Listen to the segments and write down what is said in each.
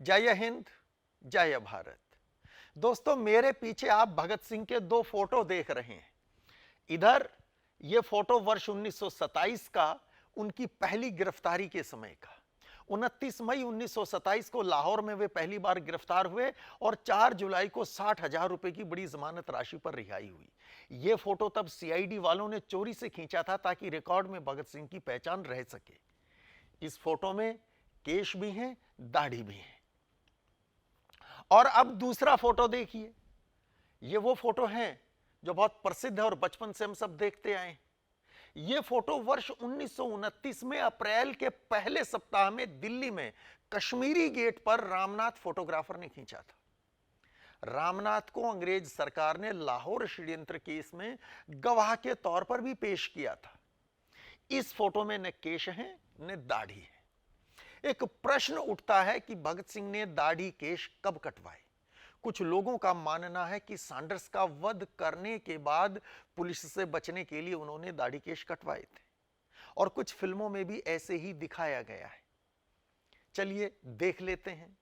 जय हिंद, जय भारत। दोस्तों, मेरे पीछे आप भगत सिंह के दो फोटो देख रहे हैं। इधर ये फोटो वर्ष 1927 का, उनकी पहली गिरफ्तारी के समय का। 29 मई 1927 को लाहौर में वे पहली बार गिरफ्तार हुए और 4 जुलाई को 60,000 रुपए की बड़ी जमानत राशि पर रिहाई हुई। ये फोटो तब सीआईडी वालों ने चोरी से खींचा था ताकि रिकॉर्ड में भगत सिंह की पहचान रह सके। इस फोटो में केश भी हैं, दाढ़ी भी है। और अब दूसरा फोटो देखिए। ये वो फोटो है जो बहुत प्रसिद्ध है और बचपन से हम सब देखते आए हैं। ये फोटो वर्ष 1929 में अप्रैल के पहले सप्ताह में दिल्ली में कश्मीरी गेट पर रामनाथ फोटोग्राफर ने खींचा था। रामनाथ को अंग्रेज सरकार ने लाहौर षड्यंत्र केस में गवाह के तौर पर भी पेश किया था। इस फोटो में न केश है न दाढ़ी है। एक प्रश्न उठता है कि भगत सिंह ने दाढ़ी केश कब कटवाए। कुछ लोगों का मानना है कि सैंडर्स का वध करने के बाद पुलिस से बचने के लिए उन्होंने दाढ़ी केश कटवाए थे और कुछ फिल्मों में भी ऐसे ही दिखाया गया है। चलिए देख लेते हैं।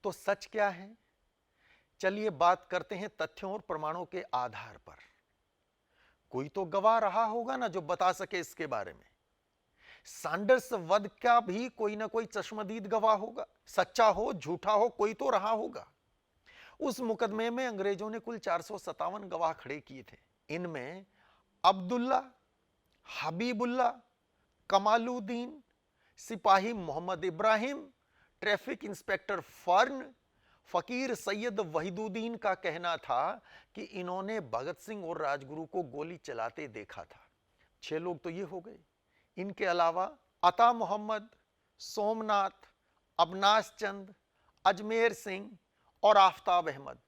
तो सच क्या है? चलिए बात करते हैं तथ्यों और प्रमाणों के आधार पर। कोई तो गवाह रहा होगा ना जो बता सके इसके बारे में। सैंडर्स वध का भी कोई ना कोई चश्मदीद गवाह होगा। सच्चा हो झूठा हो, कोई तो रहा होगा। उस मुकदमे में अंग्रेजों ने कुल 457 गवाह खड़े किए थे। इनमें अब्दुल्ला, हबीबुल्ला, कमालुद्दीन, सिपाही Mohammad Ibrahim, traffic inspector Fern, फकीर सैयद वहीदुद्दीन का कहना था कि इन्होंने भगत सिंह और राजगुरु को गोली चलाते देखा था। 6 लोग तो ये हो गए। इनके अलावा अता मोहम्मद, सोमनाथ, अबनास चंद, अजमेर सिंह और आफ्ताब अहमद,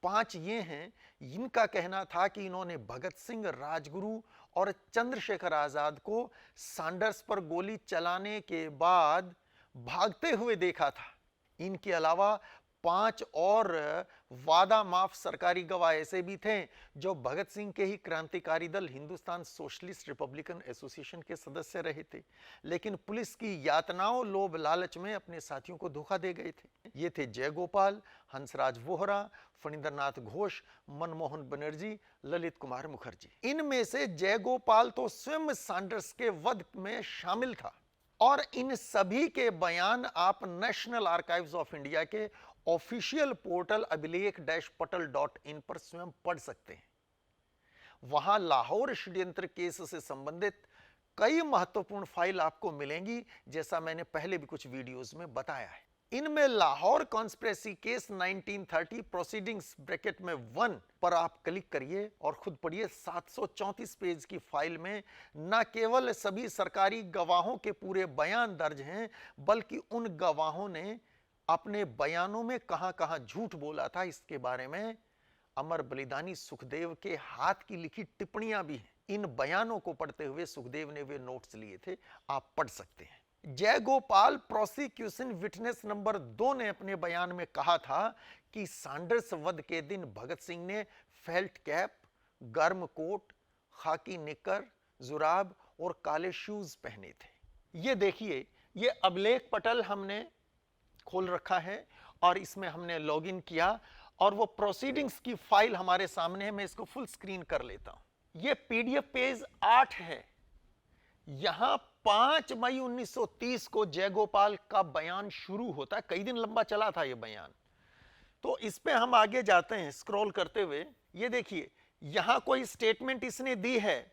5 ये हैं। इनका कहना था कि इन्होंने भगत सिंह, राजगुरु और चंद्रशेखर आजाद को सैंडर्स पर गोली चलाने के बाद भागते हुए देखा था। इनके अलावा 5 और वादा माफ सरकारी गवाह ऐसे भी थे जो भगत सिंह के ही क्रांतिकारी दल हिंदुस्तान सोशलिस्ट रिपब्लिकन एसोसिएशन के सदस्य रहे थे, लेकिन पुलिस की यातनाओं, लोभ लालच में अपने साथियों को धोखा दे गए थे। ये थे जयगोपाल, हंसराज वोहरा, फणींद्रनाथ घोष, मनमोहन बनर्जी, ललित कुमार मुखर्जी। इनमें से जयगोपाल तो स्वयं सैंडर्स के वध में शामिल था और इन सभी के बयान आप नेशनल आर्काइव्स ऑफ इंडिया के ऑफिशियल पोर्टल अभिलेख-पटल.in पर स्वयं पढ़ सकते हैं। वहां लाहौर षड्यंत्र केस से संबंधित कई महत्वपूर्ण फाइल आपको मिलेंगी, जैसा मैंने पहले भी कुछ वीडियोस में बताया है। इनमें Lahore conspiracy case 1930 proceedings bracket में 1 पर आप क्लिक करिए और खुद पढ़िए। 734 पेज की फाइल में न केवल सभी सरकारी गवाहों के पूरे बयान दर्ज हैं, बल्कि उन गवाहों ने अपने बयानों में कहां-कहां झूठ बोला था इसके बारे में अमर बलिदानी सुखदेव के हाथ की लिखी टिप्पणियां भी हैं। इन बयानों को पढ़ते हुए सुखदेव ने वे नोट्स लिए थे, आप पढ़ सकते हैं। जयगोपाल प्रोसिक्यूशन विटनेस नंबर 2 ने अपने बयान में कहा था कि सैंडर्स वध के दिन भगत सिंह ने फेल्ट कैप गर्म कोट, खाकी निकर, जुराब और काले शूज पहने थे। ये देखिए, ये अभिलेख पटल हमने खोल रखा है और इसमें हमने लॉगिन किया और वो प्रोसीडिंग्स की फाइल हमारे सामने है। मैं इसको फुल स्क्रीन कर लेता हूं। ये पीडीएफ पेज 8 है। यहां 5 मई 1930 को जयगोपाल का बयान शुरू होता है। कई दिन लंबा चला था ये बयान। तो इस पे हम आगे जाते हैं स्क्रॉल करते हुए। ये देखिए, यहां कोई स्टेटमेंट इसने दी है,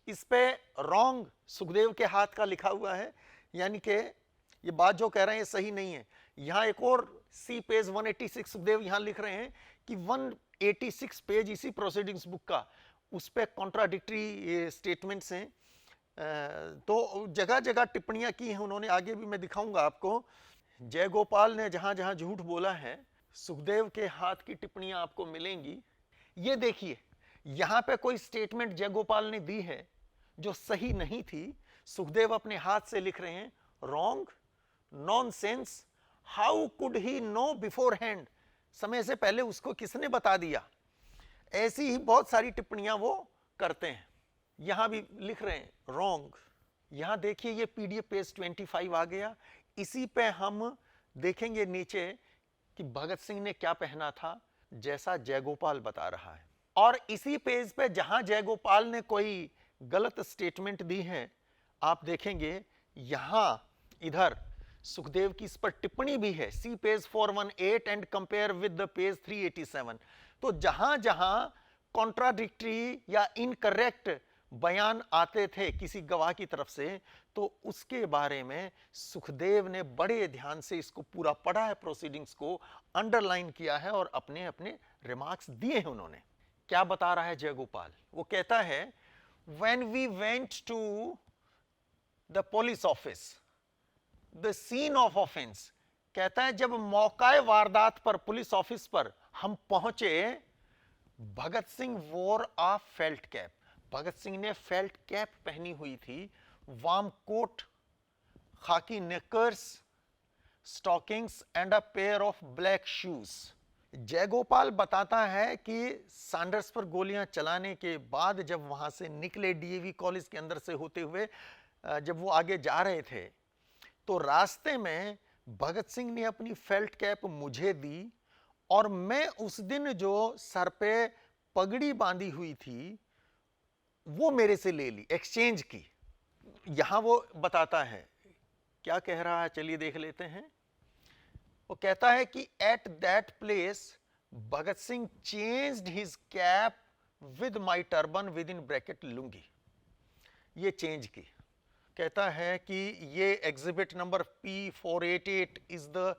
इस पे रॉन्ग सुखदेव के हाथ का लिखा हुआ है, यानी कि ये बात जो कह रहे हैं ये सही नहीं है। यहां एक और सी पेज 186 सुखदेव यहां लिख रहे हैं कि 186 पेज इसी प्रोसीडिंग्स बुक का, उस पे कॉन्ट्राडिक्टरी स्टेटमेंट्स हैं। तो जगह जगह टिप्पणियां की हैं उन्होंने, आगे भी मैं दिखाऊंगा आपको। जयगोपाल ने जहां जहां झूठ बोला है, सुखदेव के हाथ की टिप्पणियां आपको मिलेंगी। ये देखिए, यहां पे कोई स्टेटमेंट जयगोपाल ने दी है जो सही नहीं थी। सुखदेव अपने हाथ से लिख रहे हैं wrong, nonsense, how could he know beforehand, समय से पहले उसको किसने बता दिया। ऐसी ही बहुत सारी टिप्पणियां वो करते हैं। यहां भी लिख रहे हैं रॉन्ग। यहां देखिए, ये पीडीएफ पेज 25 आ गया। इसी पे हम देखेंगे नीचे कि भगत सिंह ने क्या पहना था, जैसा जयगोपाल बता रहा है। और इसी पेज पे जहां जयगोपाल ने कोई गलत स्टेटमेंट दी है, आप देखेंगे यहां इधर सुखदेव की इस पर टिप्पणी भी है, see page 418 and compare with the page 387। तो जहां जहां कॉन्ट्राडिक्टरी या इनकरेक्ट बयान आते थे किसी गवाह की तरफ से, तो उसके बारे में सुखदेव ने बड़े ध्यान से इसको पूरा पढ़ा है, प्रोसीडिंग्स को अंडरलाइन किया है और अपने अपने रिमार्क्स दिए हैं उन्होंने। क्या बता रहा है जयगोपाल? वो कहता है when we went to the police office the scene of offence, कहता है जब मौका वारदात पर, पुलिस ऑफिस पर हम पहुंचे, Bhagat Singh wore a felt cap, Bhagat Singh ने फेल्ट कैप पहनी हुई थी, warm coat, khaki knickers, stockings and a pair of black shoes. Jaigopal बताता है कि सैंडर्स पर गोलियां चलाने के बाद जब वहां से निकले डीएवी कॉलेज के अंदर से होते हुए, जब वो आगे जा रहे थे, तो रास्ते में भगत सिंह ने अपनी फेल्ट कैप मुझे दी और मैं उस दिन जो सर पे पगड़ी बांधी हुई थी वो मेरे से ले ली, एक्सचेंज की। यहां वो बताता है, क्या कह रहा है चलिए देख लेते हैं। वो कहता है कि at that place Bhagat Singh changed his cap with my turban with in bracket lungi, ये चेंज की। कहता है कि ये exhibit number P488 is the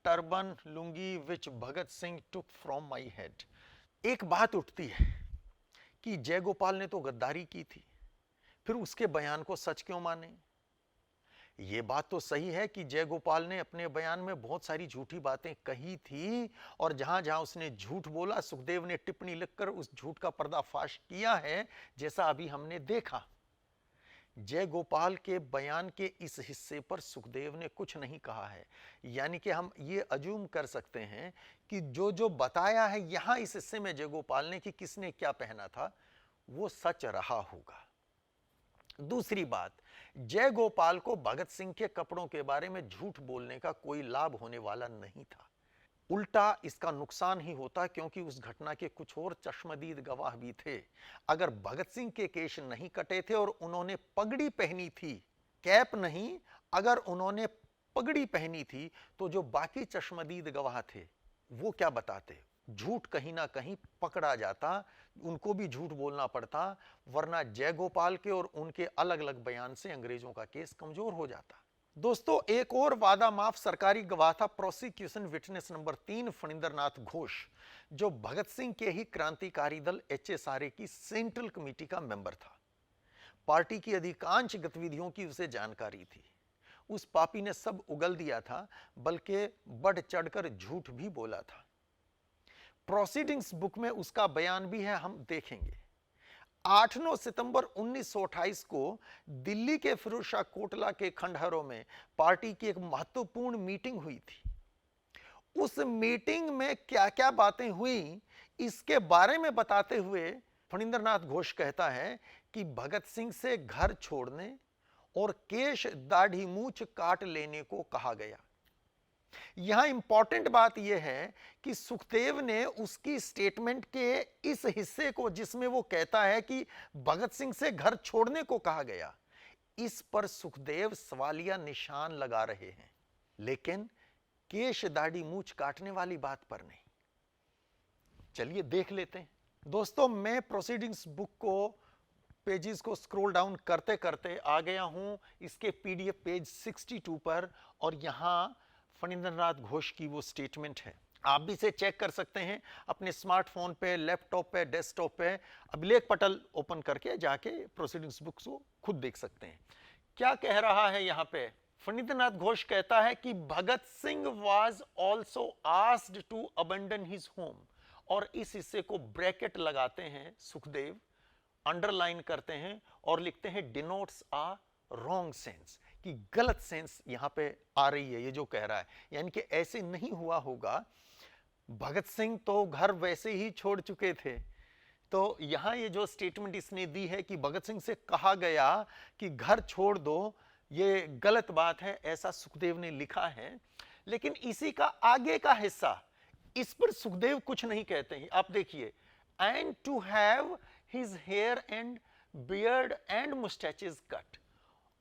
turban lungi which Bhagat Singh took from my head. एक बात उठती है कि जयगोपाल ने तो गद्दारी की थी, फिर उसके बयान को सच क्यों माने? यह बात तो सही है कि जयगोपाल ने अपने बयान में बहुत सारी झूठी बातें कही थी और जहां जहां उसने झूठ बोला, सुखदेव ने टिप्पणी लिखकर उस झूठ का पर्दाफाश किया है, जैसा अभी हमने देखा। जयगोपाल के बयान के इस हिस्से पर सुखदेव ने कुछ नहीं कहा है, यानी कि हम ये अज्यूम कर सकते हैं कि जो जो बताया है यहां इस हिस्से में जयगोपाल ने कि किसने क्या पहना था, वो सच रहा होगा। दूसरी बात, जयगोपाल को भगत सिंह के कपड़ों के बारे में झूठ बोलने का कोई लाभ होने वाला नहीं था, उल्टा इसका नुकसान ही होता, क्योंकि उस घटना के कुछ और चश्मदीद गवाह भी थे। अगर भगत सिंह के केश नहीं कटे थे और उन्होंने पगड़ी पहनी थी, कैप नहीं, अगर उन्होंने पगड़ी पहनी थी, तो जो बाकी चश्मदीद गवाह थे वो क्या बताते? झूठ कहीं ना कहीं पकड़ा जाता, उनको भी झूठ बोलना पड़ता, वरना जयगोपाल के और उनके अलग अलग बयान से अंग्रेजों का केस कमजोर हो जाता। दोस्तों, एक और वादा माफ सरकारी गवाह था प्रोसिक्यूशन विटनेस नंबर 3 फणिंदरनाथ घोष, जो भगत सिंह के ही क्रांतिकारी दल HSRA की सेंट्रल कमेटी का मेंबर था। पार्टी की अधिकांश गतिविधियों की उसे जानकारी थी। उस पापी ने सब उगल दिया था, बल्कि बढ़ चढ़कर झूठ भी बोला था। प्रोसीडिंग्स बुक में उसका बयान भी है, हम देखेंगे। 8-9 सितंबर 1928 को दिल्ली के फिरोज शाह कोटला के खंडहरों में पार्टी की एक महत्वपूर्ण मीटिंग हुई थी। उस मीटिंग में क्या क्या बातें हुई, इसके बारे में बताते हुए फणींद्रनाथ घोष कहता है कि भगत सिंह से घर छोड़ने और केश दाढ़ी मूछ काट लेने को कहा गया। यहां इंपॉर्टेंट बात यह है कि सुखदेव ने उसकी स्टेटमेंट के इस हिस्से को, जिसमें वो कहता है कि भगत सिंह से घर छोड़ने को कहा गया, इस पर सुखदेव सवालिया निशान लगा रहे हैं, लेकिन केश दाढ़ी मूछ काटने वाली बात पर नहीं। चलिए देख लेते हैं। दोस्तों, मैं प्रोसीडिंग्स बुक को, पेजेस को स्क्रॉल डाउन करते करते आ गया हूं इसके पीडीएफ पेज 62 पर, और यहां फणींद्रनाथ घोष की वो स्टेटमेंट है। आप भी इसे चेक कर सकते हैं अपने स्मार्टफोन पे, लैपटॉप पे, डेस्कटॉप पे। अभिलेख पटल ओपन करके जाके प्रोसीडिंग्स बुक्स को खुद देख सकते हैं। क्या कह रहा है यहां पे? फणींद्रनाथ घोष कहता है कि Bhagat Singh was also asked to abandon his home, और इस हिस्से को ब्रैकेट लगाते हैं सुखदेव, अंडरलाइन करते हैं और लिखते हैं डिनोट्स आ रॉन्ग सेंस, कि गलत सेंस यहां पे आ रही है ये जो कह रहा है, यानी कि ऐसे नहीं हुआ होगा। भगत सिंह तो घर वैसे ही छोड़ चुके थे, तो यहां ये जो स्टेटमेंट इसने दी है कि भगत सिंह से कहा गया कि घर छोड़ दो, ये गलत बात है, ऐसा सुखदेव ने लिखा है। लेकिन इसी का आगे का हिस्सा, इस पर सुखदेव कुछ नहीं कहते हैं। आप देखिए, and to have his hair and beard and moustaches cut,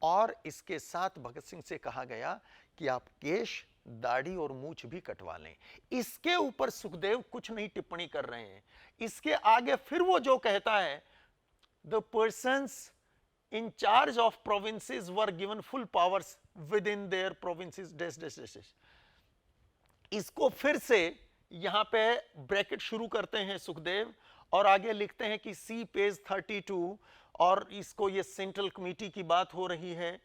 और इसके साथ भगत सिंह से कहा गया कि आप केश, दाढ़ी और मूछ भी कटवा लें। इसके ऊपर सुखदेव कुछ नहीं टिप्पणी कर रहे हैं। इसके आगे फिर वो जो कहता है, the persons in charge of provinces were given full powers within their provinces dash dash dash dash। इसको फिर से यहां पे ब्रैकेट शुरू करते हैं सुखदेव, और आगे लिखते हैं कि सी पेज 32, और इसको ये सेंट्रल कमेटी की बात हो रही है।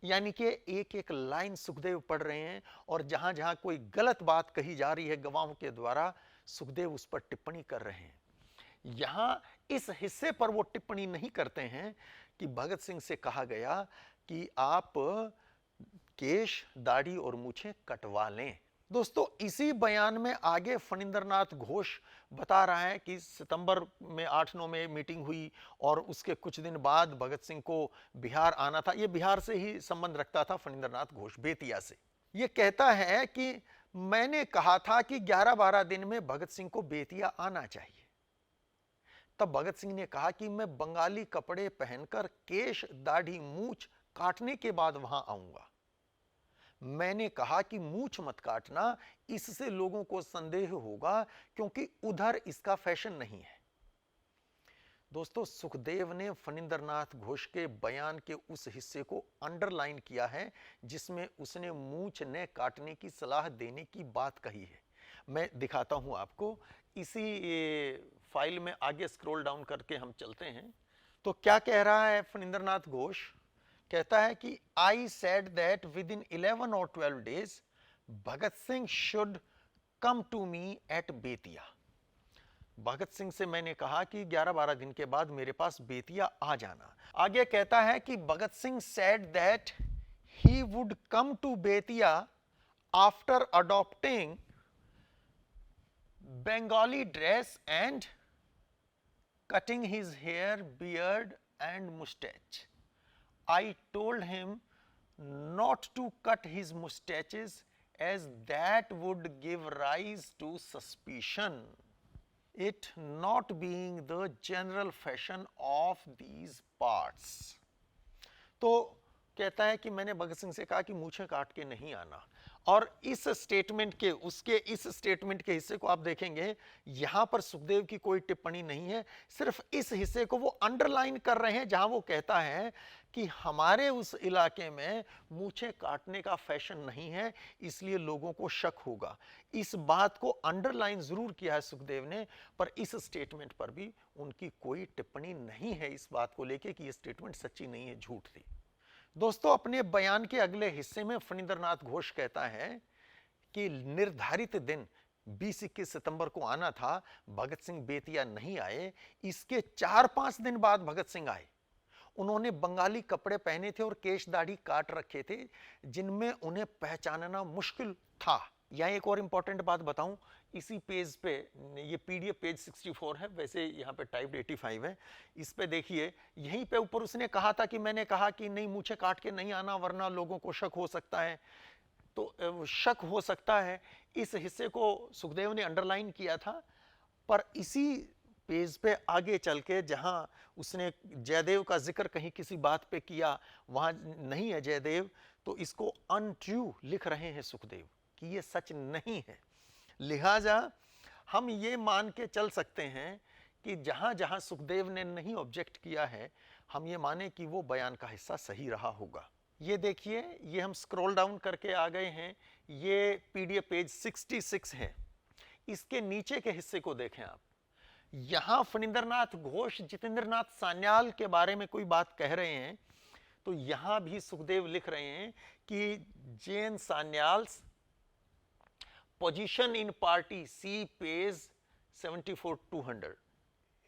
यानी कि एक एक लाइन सुखदेव पढ़ रहे हैं, और जहां जहां कोई गलत बात कही जा रही है गवाहों के द्वारा, सुखदेव उस पर टिप्पणी कर रहे हैं। यहां इस हिस्से पर वो टिप्पणी नहीं करते हैं कि भगत सिंह से कहा गया कि आप केश, दाढ़ी और मूछें कटवा लें। दोस्तों, इसी बयान में आगे फणींद्रनाथ घोष बता रहा है कि सितंबर में 8-9 में मीटिंग हुई, और उसके कुछ दिन बाद भगत सिंह को बिहार आना था। ये बिहार से ही संबंध रखता था फणींद्रनाथ घोष, बेतिया से। ये कहता है कि मैंने कहा था कि 11-12 दिन में भगत सिंह को बेतिया आना चाहिए। तब भगत सिंह ने कहा कि मैं बंगाली कपड़े पहनकर केश, दाढ़ी, मूछ काटने के बाद वहां आऊंगा। मैंने कहा कि मूछ मत काटना, इससे लोगों को संदेह होगा, क्योंकि उधर इसका फैशन नहीं है। दोस्तों, सुखदेव ने फणींद्रनाथ घोष के बयान के उस हिस्से को अंडरलाइन किया है जिसमें उसने मूछ न काटने की सलाह देने की बात कही है। मैं दिखाता हूं आपको, इसी फाइल में आगे स्क्रॉल डाउन करके हम चलते हैं। तो क्या कह रहा है फणींद्रनाथ घोष? कहता है कि I said that within 11 or 12 days Bhagat Singh should come to me at Bettiah. Bhagat Singh से मैंने कहा कि 11-12 दिन के बाद मेरे पास बेतिया आ जाना। आगे कहता है कि Bhagat Singh said that he would come to Bettiah after adopting Bengali dress and cutting his hair, beard and mustache. I told him not to cut his mustaches as that would give rise to suspicion, it not being the general fashion of these parts। तो कहता है कि मैंने भगत सिंह से कहा कि मूछें काट के नहीं आना, और इस स्टेटमेंट के, उसके इस स्टेटमेंट के हिस्से को आप देखेंगे, यहां पर सुखदेव की कोई टिप्पणी नहीं है, सिर्फ इस हिस्से को वो अंडरलाइन कर रहे हैं जहां वो कहता है कि हमारे उस इलाके में मूछें काटने का फैशन नहीं है, इसलिए लोगों को शक होगा। इस बात को अंडरलाइन जरूर किया है सुखदेव ने, पर इस स्टेटमेंट पर भी उनकी कोई टिप्पणी नहीं है इस बात को लेके कि यह स्टेटमेंट सच्ची नहीं है, झूठ थी। दोस्तों, अपने बयान के अगले हिस्से में फणींद्रनाथ घोष कहता है कि निर्धारित दिन 20-21 सितंबर को आना था, भगत सिंह बेतिया नहीं आए। इसके 4-5 दिन बाद भगत सिंह आए। उन्होंने बंगाली कपड़े पहने थे और केश दाढ़ी काट रखे थे, जिनमें उन्हें पहचानना मुश्किल था। यहाँ एक और इंपॉर्टेंट बात बताऊं, इसी पेज पे, ये पीडीएफ पेज 64 है, वैसे यहाँ पे टाइप्ड 85 है, इस पे देखिए, यहीं पे ऊपर उसने कहा था कि मैंने कहा कि नहीं मूछें काट के नहीं आना वरना लोगों को शक हो सकता है, तो शक हो सकता है, इस हिस्से को सुखदेव ने अंडरलाइन किया था। पर इसी पेज पे आगे चल के जहां उसने जयदेव का जिक्र कहीं किसी बात पे किया, वहां नहीं है जयदेव, तो इसको अनट्रू लिख रहे हैं सुखदेव कि ये सच नहीं है। लिहाजा हम ये मान के चल सकते हैं कि जहां जहां सुखदेव ने नहीं ऑब्जेक्ट किया है, हम ये माने कि वो बयान का हिस्सा सही रहा होगा। ये देखिए, ये हम स्क्रॉल डाउन करके आ गए हैं, ये पीडीएफ पेज 66 है। इसके नीचे के हिस्से को देखें आप, यहां फणींद्रनाथ घोष जितेंद्रनाथ सान्याल के बारे में कोई बात कह रहे हैं, तो यहां भी सुखदेव लिख रहे हैं कि J N Sanyal's position in party, see page 74-200,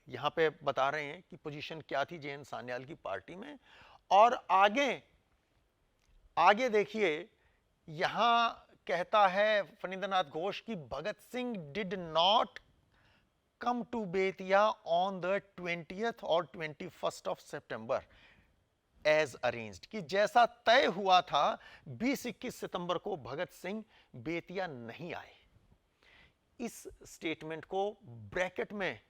यहां पे बता रहे हैं कि पोजीशन क्या थी जेएन सान्याल की पार्टी में। और आगे देखिए, यहां कहता है फणींद्रनाथ घोष कि Bhagat Singh did not come to Bettiah on the 20th और 21st of September as arranged, कि जैसा तय हुआ था 20-21 सितंबर को भगत सिंह बेतिया नहीं आए। इस स्टेटमेंट को ब्रैकेट में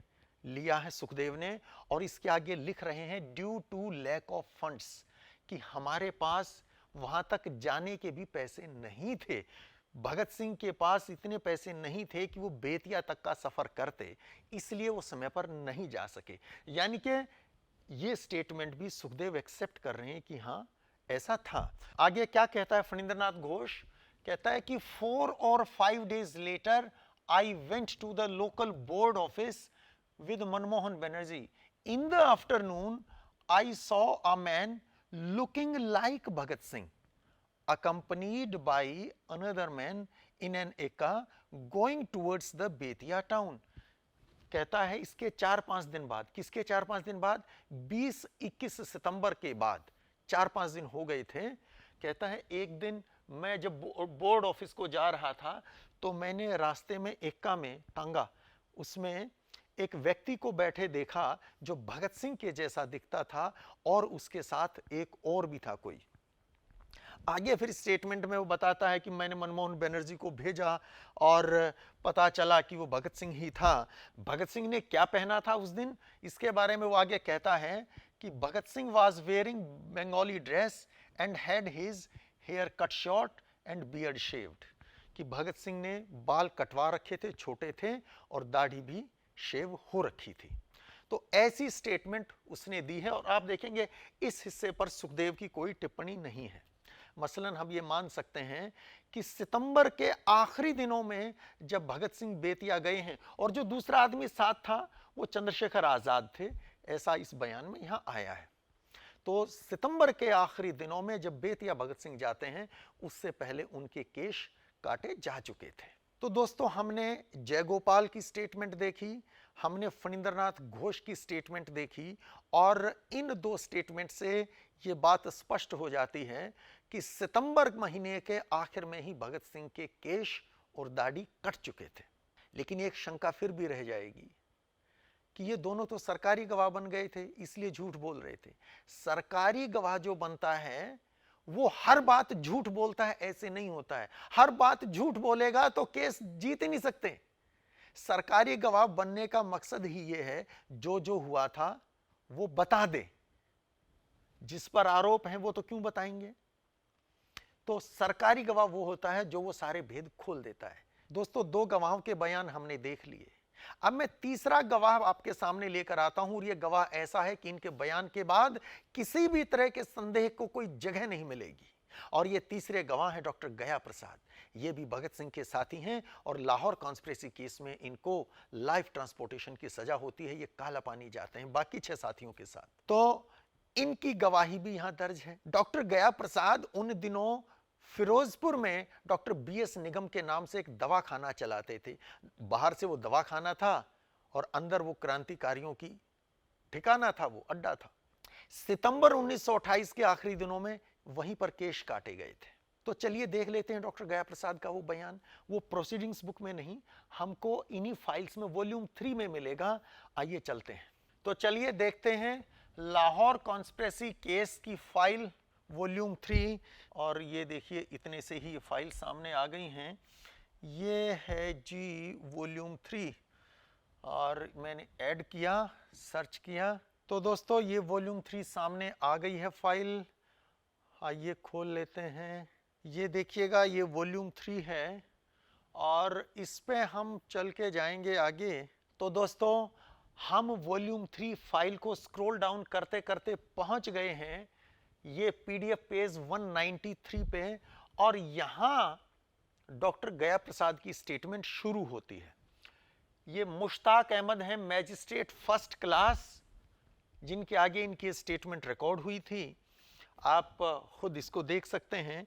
लिया है सुखदेव ने, और इसके आगे लिख रहे हैं due to lack of funds, कि हमारे पास वहां तक जाने के भी पैसे नहीं थे। भगत सिंह के पास इतने पैसे नहीं थे कि वो बेतिया तक का सफर करते, इसलिए वो समय पर नहीं जा सके। यानी कि ये स्टेटमेंट भी सुखदेव एक्सेप्ट कर रहे हैं कि हां ऐसा था। आगे क्या कहता है फणींद्रनाथ घोष, कहता है कि 4 और 5 days later I went to the local board office with Manmohan Banerjee. In the afternoon, I saw a man looking like Bhagat Singh, accompanied by another man in an ekka going towards the Betia town. कहता है इसके 4-5 दिन बाद, किसके 4-5 दिन बाद, 20-21 सितंबर के बाद 4-5 दिन हो गए थे। कहता है एक दिन मैं जब बोर्ड ऑफिस को जा रहा था, तो मैंने रास्ते में एक्का में टांगा, उसमें एक व्यक्ति को बैठे देखा जो भगत सिंह के जैसा दिखता था, और उसके साथ एक और भी था कोई। आगे फिर स्टेटमेंट में वो बताता है कि मैंने मनमोहन बनर्जी को भेजा और पता चला कि वो भगत सिंह ही था। भगत सिंह ने क्या पहना था उस दिन, इसके बारे में वो आगे कहता है कि Bhagat Singh was wearing Bengali dress and had his hair cut short and beard shaved, कि भगत सिंह ने बाल कटवा रखे थे, छोटे थे, और दाढ़ी भी शेव हो रखी थी। तो ऐसी स्टेटमेंट उसने दी है, और आप देखेंगे इस हिस्से पर सुखदेव की कोई टिप्पणी नहीं है। मसलन हम ये मान सकते हैं कि सितंबर के आखिरी दिनों में जब भगत सिंह बेतिया गए हैं, और जो दूसरा आदमी साथ था वो चंद्रशेखर आजाद थे, ऐसा इस बयान में यहां आया है। तो सितंबर के आखिरी दिनों में जब बेतिया भगत सिंह जाते हैं, उससे पहले उनके केश काटे जा चुके थे। तो दोस्तों, हमने जयगोपाल की स्टेटमेंट देखी, हमने फणींद्रनाथ घोष की स्टेटमेंट देखी, और इन दो स्टेटमेंट से ये बात स्पष्ट हो जाती है कि सितंबर महीने के आखिर में ही भगत सिंह के केश और दाढ़ी कट चुके थे। लेकिन एक शंका फिर भी रह जाएगी कि ये दोनों तो सरकारी गवाह बन गए थे, इसलिए झूठ बोल रहे थे। सरकारी गवाह जो बनता है वो हर बात झूठ बोलता है, ऐसे नहीं होता है। हर बात झूठ बोलेगा तो केस जीत ही नहीं सकते। सरकारी गवाह बनने का मकसद ही ये है जो जो हुआ था वो बता दे, जिस पर आरोप है वो तो क्यों बताएंगे। तो सरकारी गवाह वो होता है जो वो सारे भेद खोल देता है। दोस्तों, दो गवाहों के बयान हमने देख लिए। अब मैं तीसरा गवाह आपके सामने लेकर आता हूं, और यह गवाह ऐसा है कि इनके बयान के बाद किसी भी तरह के संदेह को कोई जगह नहीं मिलेगी। और ये तीसरे गवाह हैं डॉक्टर गया प्रसाद। ये भी भगत सिंह के साथी हैं, और लाहौर कॉन्स्पिरेसी केस में इनको लाइफ ट्रांसपोर्टेशन की सजा होती है, ये काला पानी जाते हैं बाकी 6 साथियों के साथ। तो इनकी गवाही भी यहां दर्ज है। डॉक्टर गया प्रसाद उन दिनों फिरोजपुर में डॉक्टर बीएस निगम के नाम से एक दवाखाना चलाते थे। बाहर से वो दवाखाना था और अंदर वो क्रांतिकारियों की ठिकाना था, वो अड्डा था। सितंबर 1928 के आखिरी दिनों में वहीं पर केश काटे गए थे। तो चलिए देख लेते हैं डॉक्टर गया प्रसाद का वो बयान। वो प्रोसीडिंग्स बुक में नहीं, हमको इन्हीं फाइल्स में वॉल्यूम 3 में मिलेगा। आइए चलते हैं। तो चलिए देखते हैं लाहौर कॉन्स्पिरेसी केस की फाइल वॉल्यूम 3। और ये देखिए इतने से ही ये फाइल सामने आ गई हैं। ये है जी वॉल्यूम 3 और मैंने ऐड किया, सर्च किया तो दोस्तों ये वॉल्यूम 3 सामने आ गई है फाइल। आइए खोल लेते हैं। ये देखिएगा ये वॉल्यूम 3 है और इस पे हम चल के जाएंगे आगे। तो दोस्तों हम वॉल्यूम 3 फाइल को स्क्रॉल डाउन करते करते पहुंच गए हैं ये पीडीएफ पेज 193 पे और यहां डॉक्टर गया प्रसाद की स्टेटमेंट शुरू होती है। ये मुश्ताक अहमद हैं, मैजिस्ट्रेट फर्स्ट क्लास, जिनके आगे इनकी स्टेटमेंट रिकॉर्ड हुई थी। आप खुद इसको देख सकते हैं।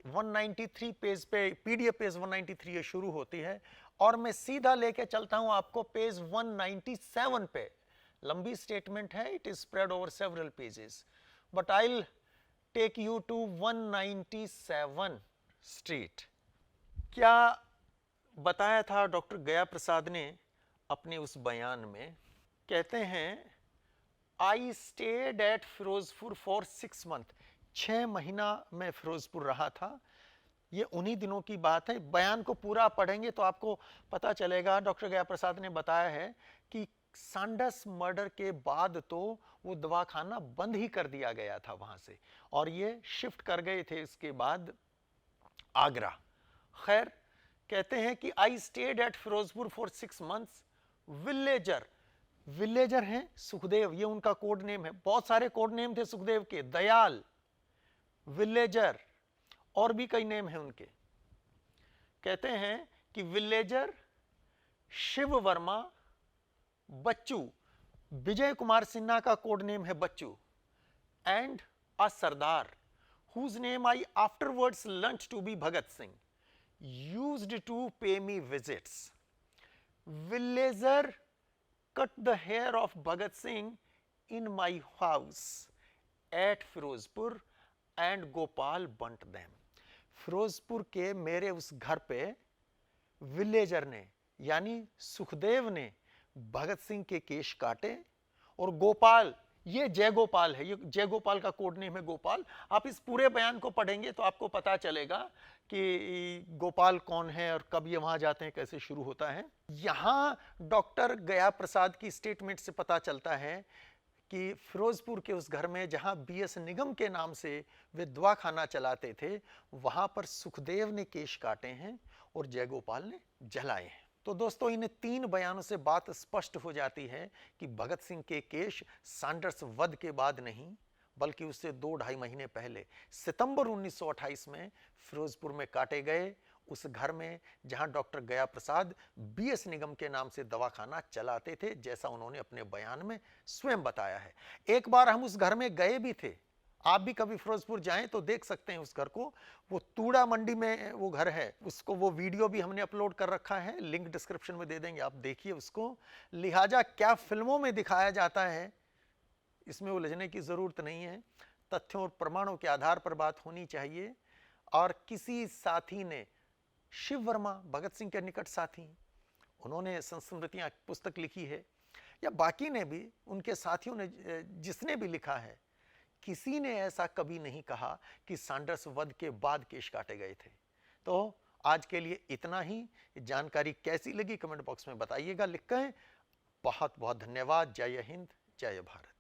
193 पेज पे पीडीएफ पेज 193 ये शुरू होती है और मैं सीधा लेके चलता हूं आपको पेज 197 पे। लंबी स्टेटमेंट है, it is spread over several pages, but I will take you to 197 street. क्या बताया था डॉक्टर गया प्रसाद ने अपने उस बयान में? कहते हैं I stayed at Ferozepur for 6 month. 6 महीना मैं फिरोजपुर रहा था। ये उन्हीं दिनों की बात है। बयान को पूरा पढ़ेंगे तो आपको पता चलेगा। डॉक्टर गया प्रसाद ने बताया है कि सांडस मर्डर के बाद तो वो दवाखाना बंद ही कर दिया गया था वहां से और ये शिफ्ट कर गए थे इसके बाद आगरा। खैर कहते हैं कि I stayed at Ferozepur for 6 months. Villager हैं सुखदेव, ये उनका कोड नेम है। बहुत सारे कोड नेम थे सुखदेव के, दयाल, विलेजर और भी कई नेम हैं उनके। कहते हैं कि विलेजर, शिव वर्मा, बच्चू, विजय कुमार सिन्हा का कोड नेम है Bachchu, and a sardar whose name I afterwards learnt to be Bhagat Singh used to pay me visits. Villager cut the hair of Bhagat Singh in my house at Firozpur and Gopal burnt them. Ferozepur के मेरे उस घर पे villager ने यानी सुखदेव ने भगत सिंह के केश काटे और गोपाल, ये जय गोपाल है, ये जय गोपाल का कोड नेम है गोपाल। आप इस पूरे बयान को पढ़ेंगे तो आपको पता चलेगा कि गोपाल कौन है और कब ये वहां जाते हैं, कैसे शुरू होता है। यहां डॉक्टर गया प्रसाद की स्टेटमेंट से पता चलता है कि फिरोजपुर के उस घर में जहां बीएस निगम के नाम से वे दवाखाना चलाते थे, वहां पर सुखदेव ने केश काटे हैं और जयगोपाल ने जलाए हैं। तो दोस्तों इन 3 बयानों से बात स्पष्ट हो जाती है कि भगत सिंह के केश सांडर्स वध के बाद नहीं बल्कि उससे 2-2.5 महीने पहले सितंबर 1928 में फिरोजपुर में काटे गए, उस घर में जहां डॉक्टर गया प्रसाद बीएस निगम के नाम से दवाखाना चलाते थे, जैसा उन्होंने अपने बयान में स्वयं बताया है। एक बार हम उस घर में गए भी थे। आप भी कभी फिरोजपुर जाएं तो देख सकते हैं उस घर को। वो तूड़ा मंडी में वो घर है, उसको वो वीडियो भी हमने अपलोड कर रखा है, लिंक डिस्क्रिप्शन में दे देंगे, आप देखिए उसको। लिहाजा क्या फिल्मों में दिखाया जाता है इसमें उलझने की जरूरत नहीं है। तथ्यों और प्रमाणों के आधार पर बात होनी चाहिए। और किसी साथी ने, शिव वर्मा भगत सिंह के निकट साथी, उन्होंने संस्मृतियां पुस्तक लिखी है, या बाकी ने भी, उनके साथियों ने जिसने भी लिखा है, किसी ने ऐसा कभी नहीं कहा कि सांडर्स वध के बाद केश काटे गए थे। तो आज के लिए इतना ही। जानकारी कैसी लगी कमेंट बॉक्स में बताइएगा लिख कर। बहुत बहुत धन्यवाद। जय हिंद, जय भारत।